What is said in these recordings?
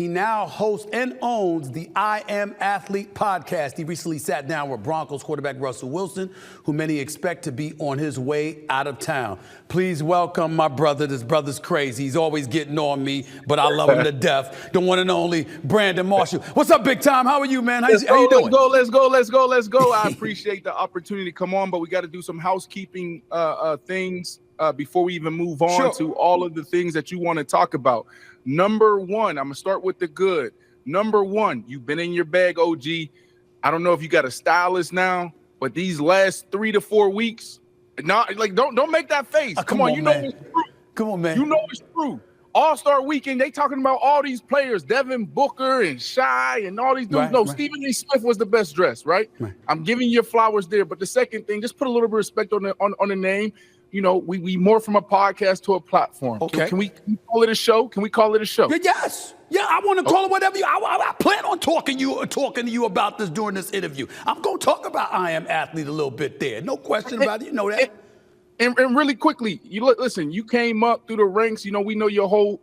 He now hosts and owns the I Am Athlete podcast. He recently sat down with Broncos quarterback Russell Wilson, who many expect to be on his way out of town. Please welcome my brother. This brother's crazy. He's always getting on me, but I love him to death. The one and only Brandon Marshall. What's up, big time? How are you, man? How you doing? Let's go. I appreciate the opportunity to come on, but we got to do some housekeeping things before we even move on to all of the things that you want to talk about. Number one, I'm going to start with the good. Number one, you've been in your bag, OG. I don't know if you got a stylist now, but these last 3 to 4 weeks, don't make that face. Come on, man. It's true. Come on, man. You know it's true. All-Star Weekend, they talking about all these players, Devin Booker and Shai and all these dudes. Stephen A. Smith was the best dressed, right? I'm giving you flowers there. But the second thing, just put a little bit of respect on the name. You know, we more from a podcast to a platform. Okay. Can we call it a show? Can we call it a show? Yes. Yeah, I want to call it whatever I plan on talking to you about this during this interview. I'm going to talk about I Am Athlete a little bit there. No question about it. You know that. And really quickly, listen, you came up through the ranks. You know, we know your whole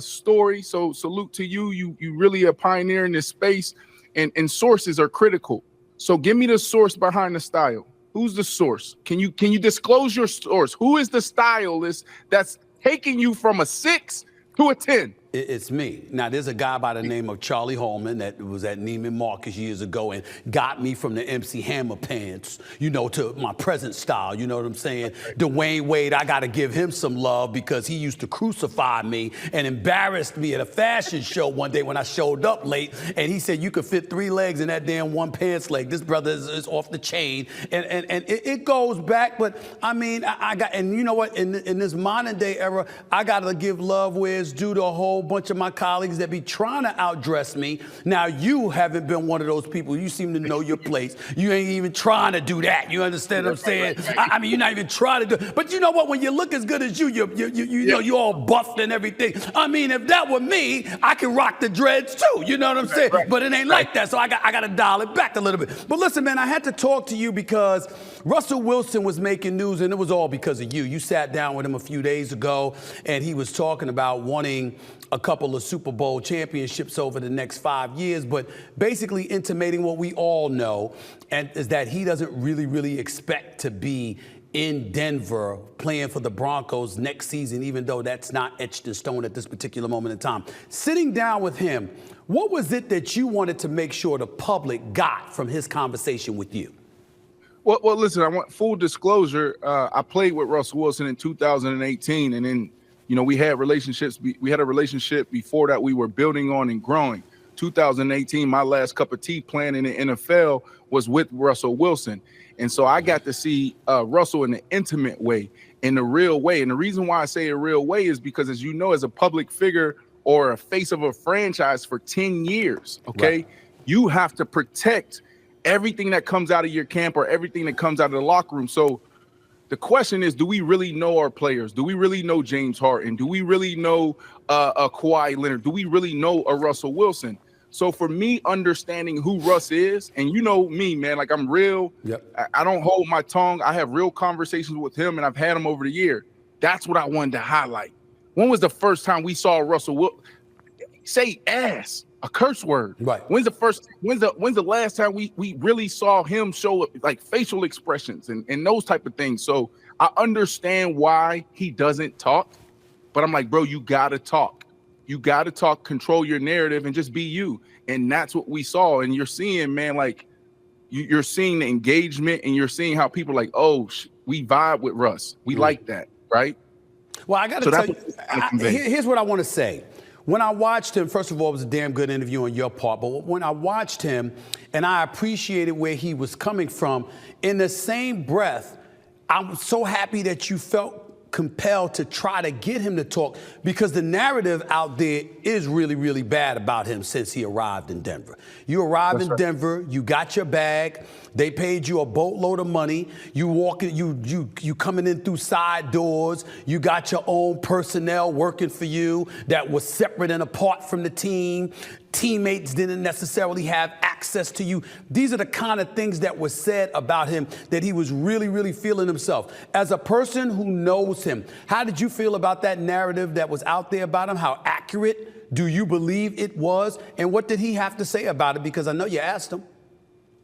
story. So salute to you. You really a pioneer in this space, and sources are critical. So give me the source behind the style. Who's the source? Can you disclose your source? Who is the stylist that's taking you from a 6 to a 10? It's me. Now, there's a guy by the name of Charlie Holman that was at Neiman Marcus years ago and got me from the MC Hammer pants, to my present style. You know what I'm saying? Dwayne Wade, I got to give him some love because he used to crucify me and embarrassed me at a fashion show one day when I showed up late. And he said, you could fit 3 legs in that damn one pants leg. This brother is off the chain. And it goes back. But I mean, I got, and you know what? In this modern day era, I got to give love where it's due to a whole bunch of my colleagues that be trying to outdress me. Now, you haven't been one of those people. You seem to know your place. You ain't even trying to do that. You understand what I'm saying? I mean, you're not even trying to do it. But you know what? When you look as good as you're all buffed and everything. I mean, if that were me, I could rock the dreads too. You know what I'm saying? But it ain't like that. So I got to dial it back a little bit. But listen, man, I had to talk to you because Russell Wilson was making news, and it was all because of you. You sat down with him a few days ago, and he was talking about wanting a couple of Super Bowl championships over the next 5 years, but basically intimating what we all know, and is that he doesn't really expect to be in Denver playing for the Broncos next season, even though that's not etched in stone at this particular moment in time. Sitting down with him, what was it that you wanted to make sure the public got from his conversation with you? Well, listen, I want full disclosure. I played with Russell Wilson in 2018, and then we had relationships. We had a relationship before that we were building on and growing. 2018, my last cup of tea playing in the NFL was with Russell Wilson. And so I got to see Russell in an intimate way, in a real way. And the reason why I say a real way is because, as you know, as a public figure or a face of a franchise for 10 years, okay, you have to protect everything that comes out of your camp or everything that comes out of the locker room. So the question is, do we really know our players? Do we really know James Harden? Do we really know Kawhi Leonard? Do we really know a Russell Wilson? So for me, understanding who Russ is, and you know me, man, like I'm real. I don't hold my tongue. I have real conversations with him, and I've had them over the year. That's what I wanted to highlight. When was the first time we saw Russell Wilson say ass? A curse word. Right. When's the last time we really saw him show like facial expressions and those type of things? So I understand why he doesn't talk, but I'm like, bro, you gotta talk. You gotta talk, control your narrative, and just be you. And that's what we saw. And you're seeing, man, like you're seeing the engagement, and you're seeing how people are like, oh, we vibe with Russ. We like that, right? Well, I gotta tell you, here's what I want to say. When I watched him, first of all, it was a damn good interview on your part, but when I watched him and I appreciated where he was coming from, in the same breath, I'm so happy that you felt compelled to try to get him to talk, because the narrative out there is really bad about him since he arrived in Denver. You arrived in Denver, you got your bag, they paid you a boatload of money, you walking, you coming in through side doors, you got your own personnel working for you that was separate and apart from the team. Teammates didn't necessarily have access to you. These are the kind of things that were said about him, that he was really feeling himself. As a person who knows him, how did you feel about that narrative that was out there about him? How accurate Do you believe it was? And what did he have to say about it? Because I know you asked him.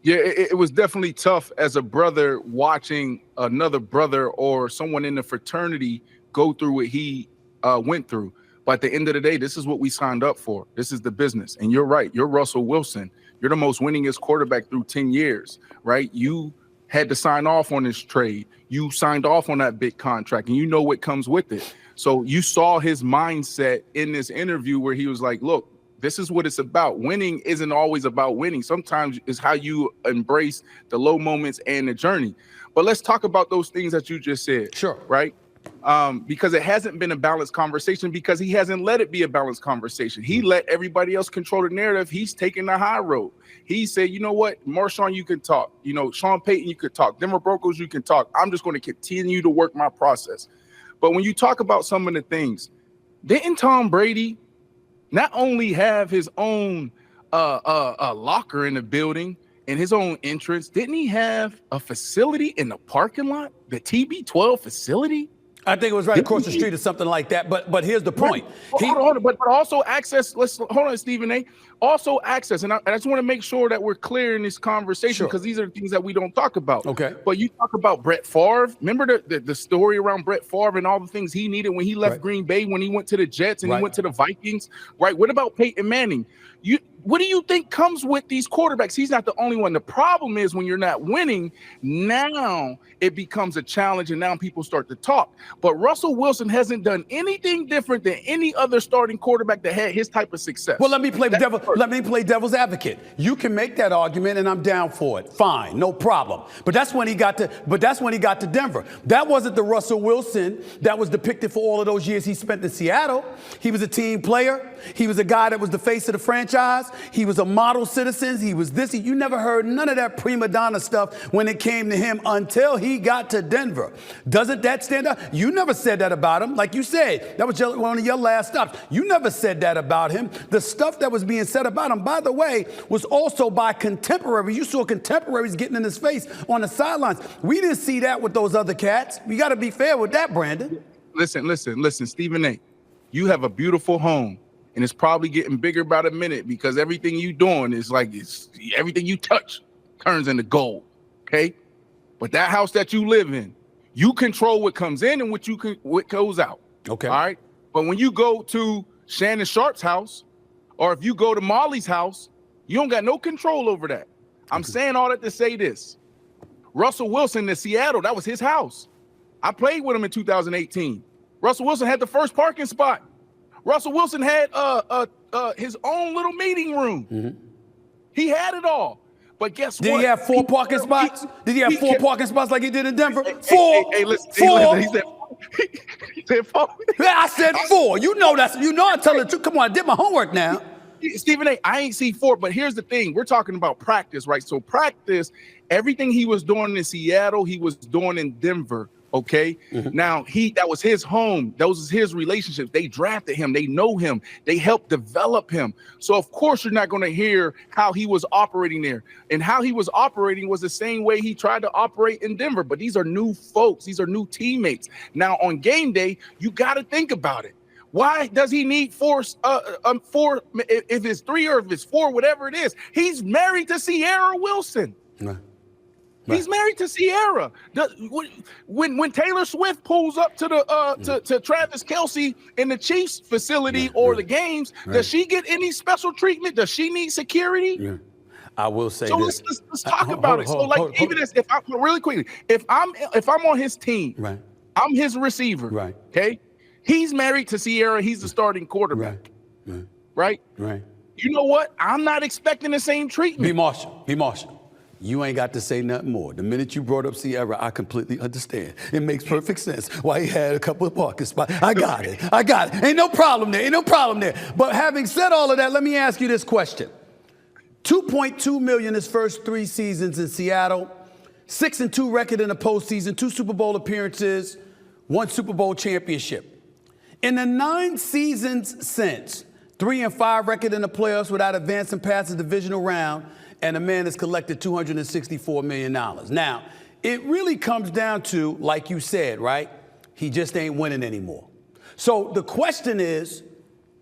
Yeah, it was definitely tough as a brother watching another brother or someone in the fraternity go through what he went through. But at the end of the day, this is what we signed up for. This is the business. And you're right. You're Russell Wilson. You're the most winningest quarterback through 10 years, right? You had to sign off on this trade. You signed off on that big contract, and you know what comes with it. So you saw his mindset in this interview where he was like, look, this is what it's about. Winning isn't always about winning. Sometimes it's how you embrace the low moments and the journey. But let's talk about those things that you just said. Sure. Right? Because it hasn't been a balanced conversation, because he hasn't let it be a balanced conversation. He let everybody else control the narrative. He's taking the high road. He said, you know what, Marshawn, you can talk. You know, Sean Payton, you could talk. Denver Broncos, you can talk. I'm just going to continue to work my process. But when you talk about some of the things, didn't Tom Brady not only have his own locker in the building and his own entrance, didn't he have a facility in the parking lot, the TB12 facility? I think it was right across the street or something like that. But here's the point. Right. Hold on, but also access. Hold on, Stephen A. Also access, and I just want to make sure that we're clear in this conversation, because these are the things that we don't talk about. Okay. But you talk about Brett Favre. Remember the story around Brett Favre and all the things he needed when he left Green Bay, when he went to the Jets and he went to the Vikings. Right. What about Peyton Manning? What do you think comes with these quarterbacks? He's not the only one. The problem is when you're not winning, now it becomes a challenge, and now people start to talk. But Russell Wilson hasn't done anything different than any other starting quarterback that had his type of success. Well, let me play devil's advocate. You can make that argument, and I'm down for it. Fine, no problem. But that's when he got to Denver. That wasn't the Russell Wilson that was depicted for all of those years he spent in Seattle. He was a team player. He was a guy that was the face of the franchise. He was a model citizen. He was this. You never heard none of that prima donna stuff when it came to him until he got to Denver. Doesn't that stand out? You never said that about him. Like you said, that was one of your last stops. You never said that about him. The stuff that was being said about him, by the way, was also by contemporaries. You saw contemporaries getting in his face on the sidelines. We didn't see that with those other cats. We got to be fair with that, Brandon. Listen, Stephen A. You have a beautiful home. And it's probably getting bigger by the minute, because everything you doing is like everything you touch turns into gold. Okay. But that house that you live in, you control what comes in and what goes out. Okay. All right. But when you go to Shannon Sharp's house, or if you go to Molly's house, you don't got no control over that. I'm saying all that to say this. Russell Wilson in Seattle, that was his house. I played with him in 2018. Russell Wilson had the first parking spot. Russell Wilson had his own little meeting room. Mm-hmm. He had it all. But guess what? Did he have four parking spots? Did he have four parking spots like he did in Denver? Hey, listen, four. He said four. Yeah, I said four. You know I tell the truth. Come on, I did my homework now. Stephen A., I ain't see four, but here's the thing. We're talking about practice, right? So practice, everything he was doing in Seattle, he was doing in Denver. Okay. Mm-hmm. Now that was his home. Those was his relationships. They drafted him. They know him. They helped develop him. So of course you're not going to hear how he was operating there. And how he was operating was the same way he tried to operate in Denver. But these are new folks. These are new teammates. Now on game day, you got to think about it. Why does he need four? If it's three or if it's four, whatever it is, he's married to Sierra Wilson. Right. He's married to Sierra. When Taylor Swift pulls up to the to Travis Kelce in the Chiefs facility or the games, does she get any special treatment? Does she need security? Yeah. I will say so this. Let's talk about it. So like even if I'm really quickly, if I'm on his team, right, I'm his receiver. Right. Okay. He's married to Sierra. He's the starting quarterback. Right. You know what? I'm not expecting the same treatment. B. Marshall. You ain't got to say nothing more. The minute you brought up Sierra, I completely understand. It makes perfect sense why he had a couple of parking spots. I got it. Ain't no problem there. But having said all of that, let me ask you this question. $2.2 million his first 3 seasons in Seattle, 6-2 record in the postseason, 2 Super Bowl appearances, 1 Super Bowl championship. In the 9 seasons since, 3-5 record in the playoffs without advancing past the divisional round, and a man has collected $264 million. Now, it really comes down to, like you said, right? He just ain't winning anymore. So the question is,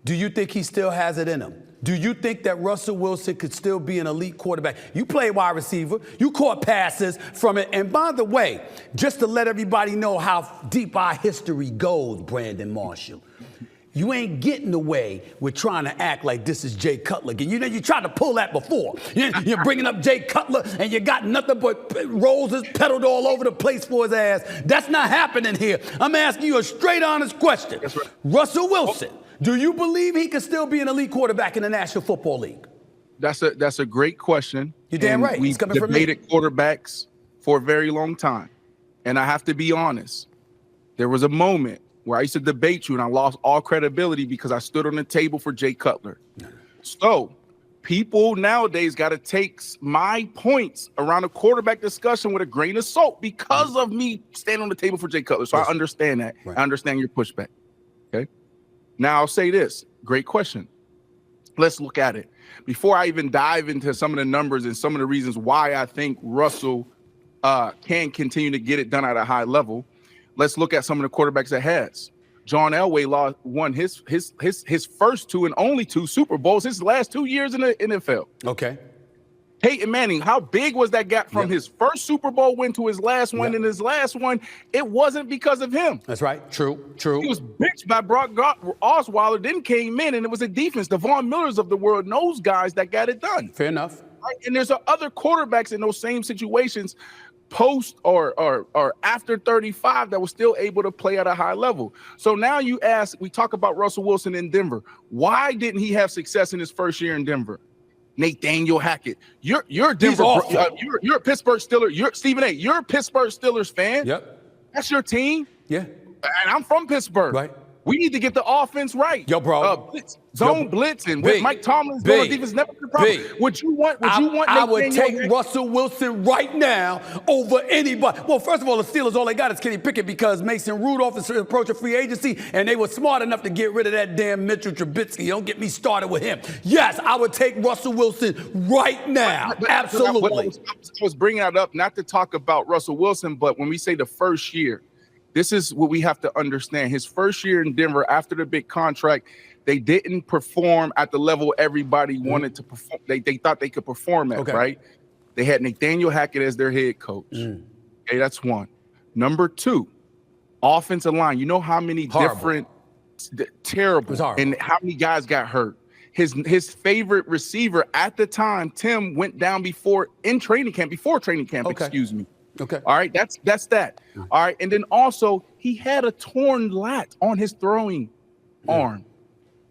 Do you think he still has it in him? Do you think that Russell Wilson could still be an elite quarterback? You play wide receiver. You caught passes from it. And by the way, just to let everybody know how deep our history goes, Brandon Marshall, you ain't getting away with trying to act like this is Jay Cutler. And you know, you tried to pull that before. You're bringing up Jay Cutler, and you got nothing but roses pedaled all over the place for his ass. That's not happening here. I'm asking you a straight, honest question. That's right. Russell Wilson, do you believe he can still be an elite quarterback in the National Football League? That's a great question. You're damn right. We've debated quarterbacks for a very long time. And I have to be honest. There was a moment where I used to debate you and I lost all credibility because I stood on the table for Jay Cutler. So people nowadays got to take my points around a quarterback discussion with a grain of salt because of me standing on the table for Jay Cutler. So I understand that. I understand your pushback. Okay. Now I'll say this. Great question. Let's look at it. Before I even dive into some of the numbers and some of the reasons why I think Russell can continue to get it done at a high level, let's look at some of the quarterbacks that has. John Elway won his first 2 and only 2 Super Bowls his last 2 years in the NFL. Okay. Peyton Manning, how big was that gap from his first Super Bowl win to his last one? And his last one, it wasn't because of him. That's right. True. He was bitched by Brock Osweiler, then came in, and it was a defense. The Von Millers of the world, and those guys that got it done. Fair enough. Right? And there's other quarterbacks in those same situations post or after 35 that was still able to play at a high level. So now you ask, we talk about Russell Wilson in Denver. Why didn't he have success in his first year in Denver? Nathaniel Hackett. You're Denver. You're a Pittsburgh Steelers. You're Stephen A. You're a Pittsburgh Steelers fan. Yep. That's your team. Yeah. And I'm from Pittsburgh. Right. We need to get the offense right. Yo, bro. Blitz, and with Mike Tomlin's going defense never been a problem. Would you want? I would take Russell Wilson right now over anybody. Well, first of all, the Steelers, all they got is Kenny Pickett because Mason Rudolph is approaching free agency, and they were smart enough to get rid of that damn Mitchell Trubisky. Don't get me started with him. Yes, I would take Russell Wilson right now. Absolutely. I was bringing that up not to talk about Russell Wilson, but when we say the first year, this is what we have to understand. His first year in Denver, after the big contract, they didn't perform at the level everybody wanted to perform. They thought they could perform at, right? They had Nathaniel Hackett as their head coach. Okay, that's one. Number 2, offensive line. You know how many terrible, and how many guys got hurt. His favorite receiver at the time, Tim, went down before training camp, excuse me. Okay. All right. That's that. All right. And then also he had a torn lat on his throwing arm,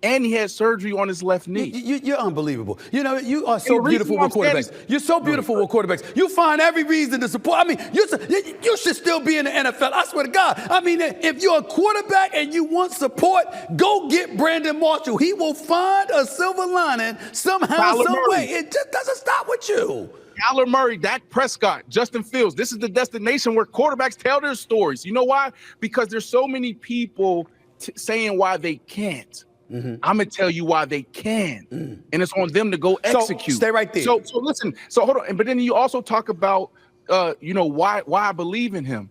and he had surgery on his left knee. You're unbelievable. You know, you are so beautiful with quarterbacks. You're so beautiful with quarterbacks. You find every reason to support. I mean, you should still be in the NFL. I swear to God. I mean, if you're a quarterback and you want support, go get Brandon Marshall. He will find a silver lining somehow, some way. It just doesn't stop with you. Kyler Murray, Dak Prescott, Justin Fields. This is the destination where quarterbacks tell their stories. You know why? Because there's so many people saying why they can't. I'm going to tell you why they can. And it's on them to go execute. Stay right there. So listen. So hold on. But then you also talk about, why I believe in him.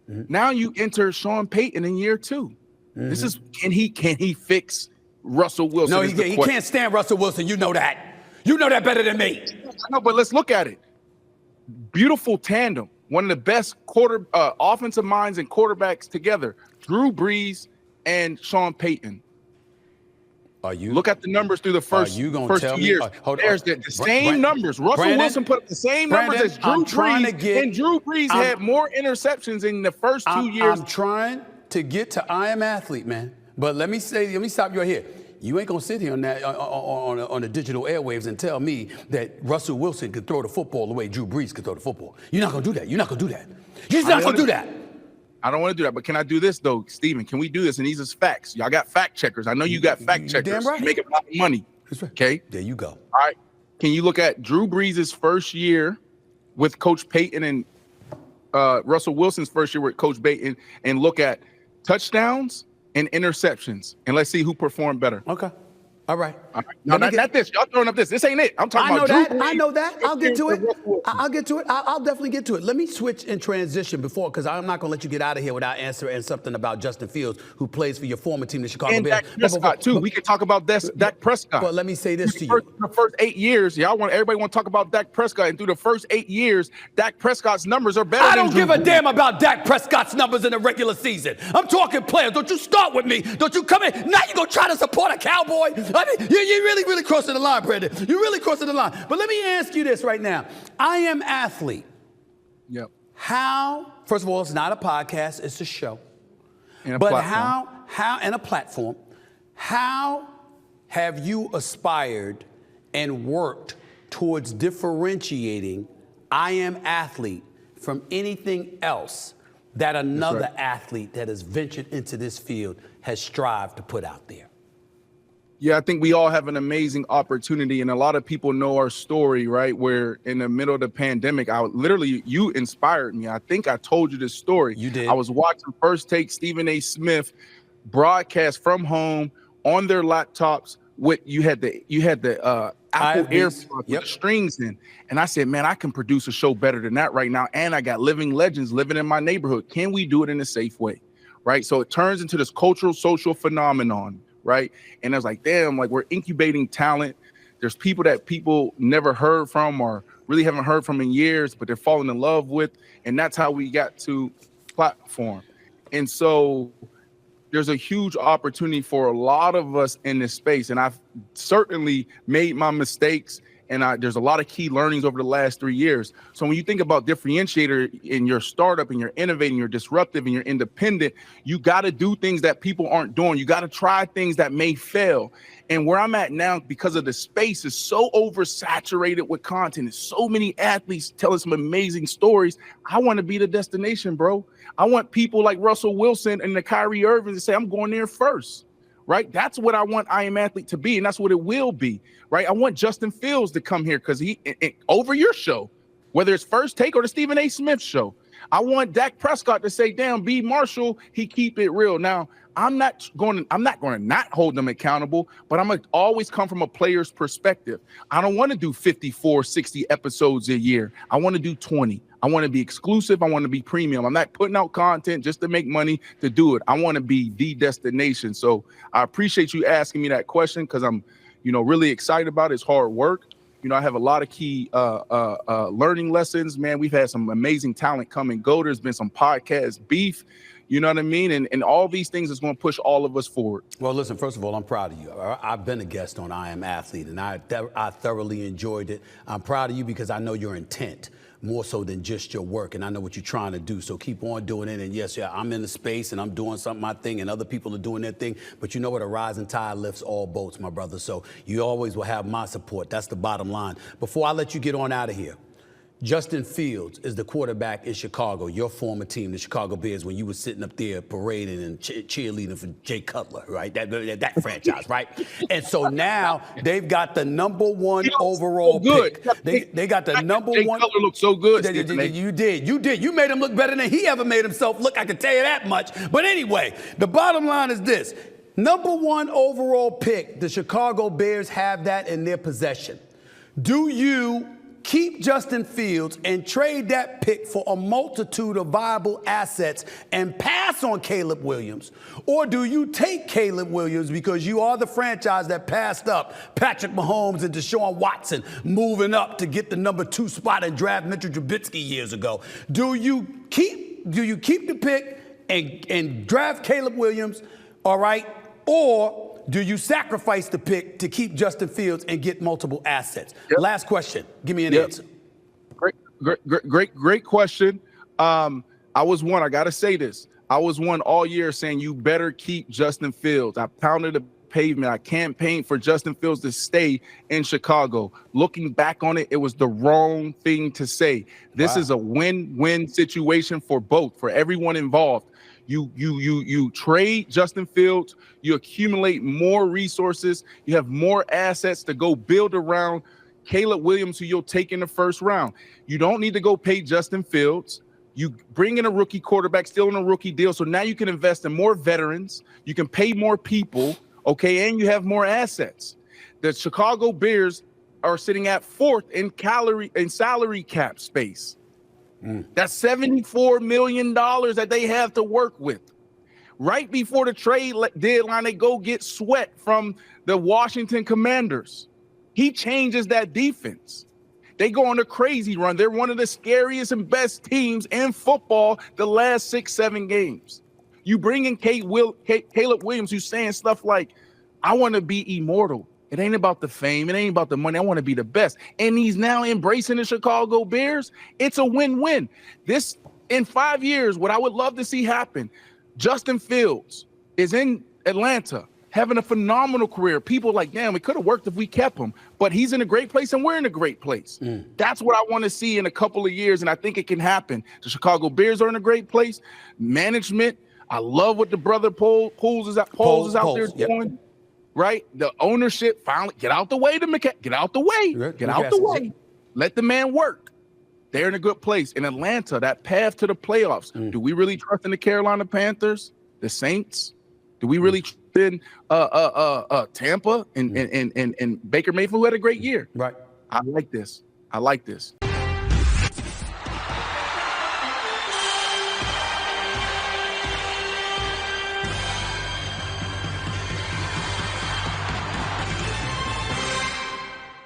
Now you enter Sean Payton in year 2. This is, can he fix Russell Wilson? No, he can't stand Russell Wilson. You know that. You know that better than me. I know, but let's look at it. Beautiful tandem. One of the best offensive minds and quarterbacks together. Drew Brees and Sean Payton. Look at the numbers through the first 2 years. There's the same numbers. Russell Wilson put up the same numbers as Drew Brees, and Drew Brees had more interceptions in the first 2 years. I'm trying to get to I Am Athlete, man. But let me stop you right here. You ain't gonna sit here on that on the digital airwaves and tell me that Russell Wilson could throw the football the way Drew Brees could throw the football. You're not gonna do that. You're not gonna do that. You're not gonna do that. I don't want to do that, but can I do this though, Steven? Can we do this? And these is facts. Y'all got fact checkers. I know you got fact checkers. Damn right. You make a lot of money. That's right. Okay. There you go. All right. Can you look at Drew Brees' first year with Coach Payton and Russell Wilson's first year with Coach Payton and look at touchdowns and interceptions, and let's see who performed better. Okay. All right. No, not this. Y'all throwing up this. This ain't it. I'm talking about Drew Brees. I know that. I'll get to it. I'll get to it. I'll definitely get to it. Let me switch and transition because I'm not going to let you get out of here without answering something about Justin Fields, who plays for your former team, the Chicago And Bears. Dak Prescott, too. We can talk about Dak Prescott. But let me say this to you. The first 8 years, everybody want to talk about Dak Prescott. And through the first 8 years, Dak Prescott's numbers are better than I don't give a Drew Brees. damn about Dak Prescott's numbers in the regular season. I'm talking players. Don't you start with me. Don't you come in. Now you're going to try to support a Cowboy. I mean, you're really crossing the line, Brandon. You're really crossing the line. But let me ask you this right now. I am athlete. Yep. How, first of all, it's not a podcast, it's a show. And a but platform. how, and a platform, how have you aspired and worked towards differentiating I am athlete from anything else that another athlete that has ventured into this field has strived to put out there? Yeah, I think we all have an amazing opportunity, and a lot of people know our story, right? Where in the middle of the pandemic, you inspired me. I think I told you this story. You did. I was watching First Take Stephen A. Smith broadcast from home on their laptops. You had the Apple AirPods with the strings in, and I said, man, I can produce a show better than that right now, and I got living legends living in my neighborhood. Can we do it in a safe way, right? So it turns into this cultural, social phenomenon. Right. And I was like, damn, like we're incubating talent. There's people that people never heard from or really haven't heard from in years, but they're falling in love with. And that's how we got to platform. And so there's a huge opportunity for a lot of us in this space. And I've certainly made my mistakes. And there's a lot of key learnings over the last 3 years. So when you think about differentiator in your startup and you're innovating, you're disruptive and you're independent, you got to do things that people aren't doing. You got to try things that may fail. And where I'm at now, because of the space is so oversaturated with content, and so many athletes telling some amazing stories, I want to be the destination, bro. I want people like Russell Wilson and the Kyrie Irving to say, I'm going there first. Right? That's what I want I Am Athlete to be, and that's what it will be, right? I want Justin Fields to come here because he over your show, whether it's First Take or the Stephen A. Smith show. I want Dak Prescott to say, damn, B. Marshall, he keep it real. Now, I'm not going to not hold them accountable, but I'm going to always come from a player's perspective. I don't want to do 54, 60 episodes a year. I want to do 20. I want to be exclusive. I want to be premium. I'm not putting out content just to make money to do it. I want to be the destination. So I appreciate you asking me that question because I'm, really excited about it. It's hard work. I have a lot of key learning lessons, man. We've had some amazing talent come and go. There's been some podcast beef. You know what I mean? And all these things is going to push all of us forward. Well, listen, first of all, I'm proud of you. I've been a guest on I Am Athlete, and I thoroughly enjoyed it. I'm proud of you because I know your intent more so than just your work, and I know what you're trying to do. So keep on doing it. And yes, I'm in the space, and I'm doing something, my thing, and other people are doing their thing. But you know what? A rising tide lifts all boats, my brother. So you always will have my support. That's the bottom line. Before I let you get on out of here, Justin Fields is the quarterback in Chicago, your former team, the Chicago Bears, when you were sitting up there parading and cheerleading for Jay Cutler, right? That franchise, right? And so now they've got the #1 overall pick. They got the #1. Jay Cutler looked so good. You did. You made him look better than he ever made himself look. I can tell you that much. But anyway, the bottom line is this. #1 overall pick, the Chicago Bears have that in their possession. Do you keep Justin Fields and trade that pick for a multitude of viable assets and pass on Caleb Williams? Or do you take Caleb Williams because you are the franchise that passed up Patrick Mahomes and Deshaun Watson moving up to get the #2 spot and draft Mitchell Trubisky years ago? Do you keep the pick and draft Caleb Williams, all right? Or do you sacrifice the pick to keep Justin Fields and get multiple assets? Yep. Last question. Give me an answer. Great question. I got to say this. I was one all year saying you better keep Justin Fields. I pounded the pavement. I campaigned for Justin Fields to stay in Chicago. Looking back on it, it was the wrong thing to say. This is a win-win situation for both, for everyone involved. You trade Justin Fields, you accumulate more resources, you have more assets to go build around Caleb Williams, who you'll take in the first round. You don't need to go pay Justin Fields. You bring in a rookie quarterback, still in a rookie deal, so now you can invest in more veterans, you can pay more people, okay, and you have more assets. The Chicago Bears are sitting at 4th in salary cap space. That's $74 million that they have to work with. Right before the trade deadline, they go get Sweat from the Washington Commanders. He changes that defense. They go on a crazy run. They're one of the scariest and best teams in football the last 6-7 games. You bring in Caleb Williams, who's saying stuff like, I want to be immortal. It ain't about the fame. It ain't about the money. I want to be the best. And he's now embracing the Chicago Bears. It's a win-win. This, in 5 years, what I would love to see happen, Justin Fields is in Atlanta having a phenomenal career. People are like, damn, it could have worked if we kept him. But he's in a great place and we're in a great place. That's what I want to see in a couple of years, and I think it can happen. The Chicago Bears are in a great place. Management, I love what the brother Poles is out there doing. Right? The ownership finally get out the way get out the way. Get out the way. Let the man work. They're in a good place. In Atlanta, that path to the playoffs. Do we really trust in the Carolina Panthers, the Saints? Do we really trust in Tampa and Baker Mayfield, who had a great year? Right. I like this.